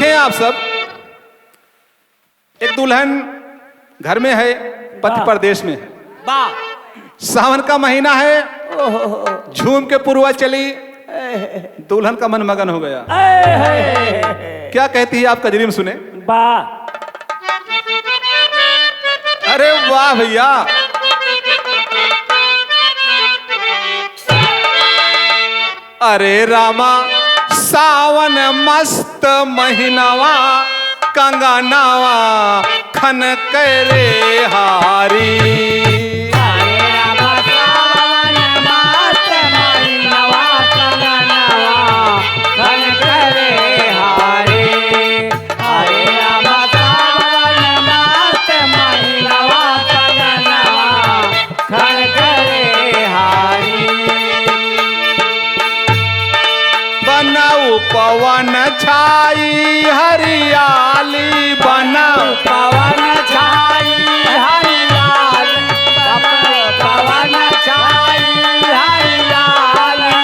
देखें आप सब, एक दुल्हन घर में है, पति परदेश में है। सावन का महीना है, झूम के पुरवा चली, दुल्हन का मन मगन हो गया। क्या कहती है आप कजरी में सुने। अरे वाह भैया, अरे रामा सावन मस्त महीनावा, कंगनावा खन करे हारी। अरे रामा सावन मस्त महीनावा, कंगनावा खन करे हारी। अरे रामा सावन मस्त महीनावा, कंगनावा खन करे हारी। बनाऊ पवन छाई हरियाली, बनाऊ पवन छाई हरियाली, पवन छाई हरियाली।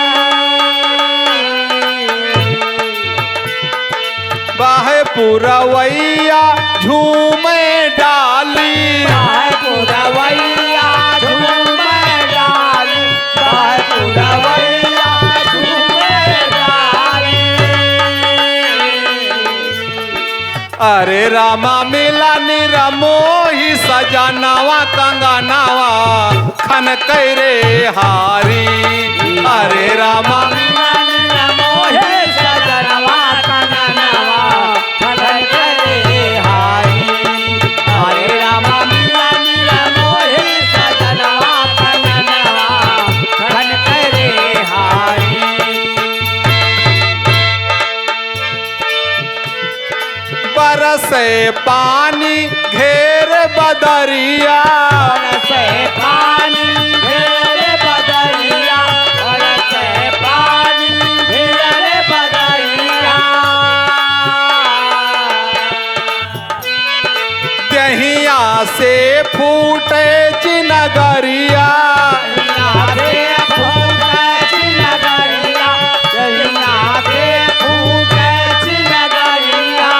बाहे पुरवैया झूमे डाली, बाहे पुरवैया झूमे डाली, बाहे पुरवैया झूमे डाली। अरे रामा मिला निरमोही सजनावा, कंगनावा खन करे हारी। अरे रामा मोहे सजनवा, कंगनवा खन करे हारी। अरे रामा मिला मोहे सजनवा, कंगनवा खन करे हारी। बरसे पानी घेर बदरिया, बरसे पानी घेरे बदरिया, बरसे पानी घेरे बदरिया। दहिया से फूटे चिनगरिया, जहिया से फूटे चिनगरिया, जहिया से फूटे चिनगरिया।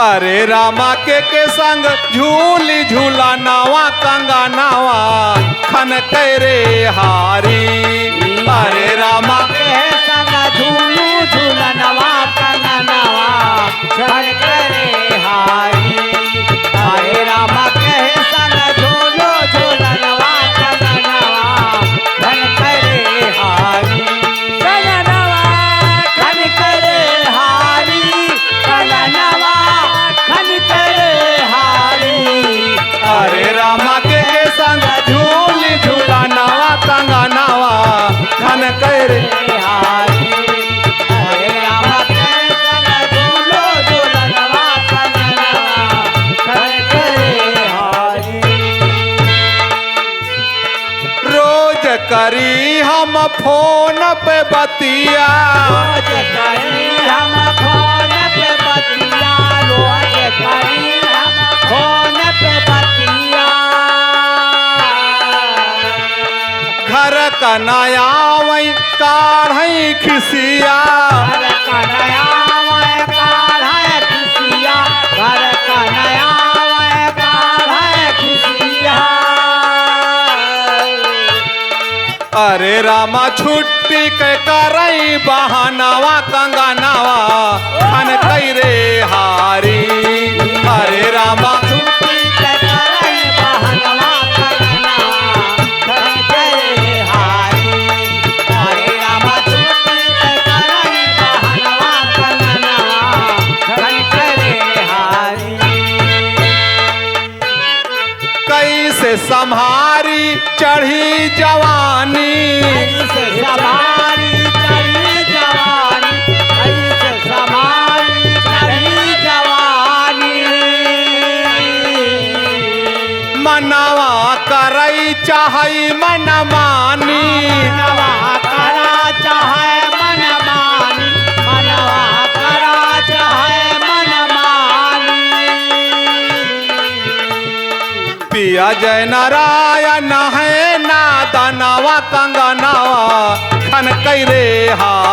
अरे रामा के संग झूली झूला नावा, कंगनावा खन करे हारी। अरे रामा के संग झूलू झूलनवा, कंगनवा खन करे हारी। अरे रामा के संग झूलो झूलनवा, कंगनवा खन करे हारी। कंगनवा खन करे हारी, कंगनवा खन करे हारी। अरे रामा के संग झूली झूला नावा, कंगनावा खन करे। हारी। अरे रामा के संग झूलो झूलनवा, कंगनवा खन करे हारी। रोज करी हम फोन पे बतिया, रोज करी हम फोन पे बतिया, रोज करी हम फोन पे बतिया। घर का नया वही काढ़ई खिसिया, घर का नया वह कार है खुशिया, घर का नया वह कार है खुशिया। अरे रामा छुट्टी के करई बहानावा, कंगनावा खन करे हारी। अरे रामा छुट्टी के करई बहनवा, कंगनवा खन करे हारी। अरे रामा छुट्टी के करई बहनवा, कंगनवा खन करे हारी। कैसे संहारी चढ़ी जवानी, ऐसे सवारी चढ़ी जवानी, ऐसे सवारी चढ़ी जवानी। मनवा करई चाहई मनमानी, मनवा करा चाहे मनमानी, मनवा करा चाहे मनमानी। पिया जय नारायण है नादनवा, कंगनावा खन करे हारी।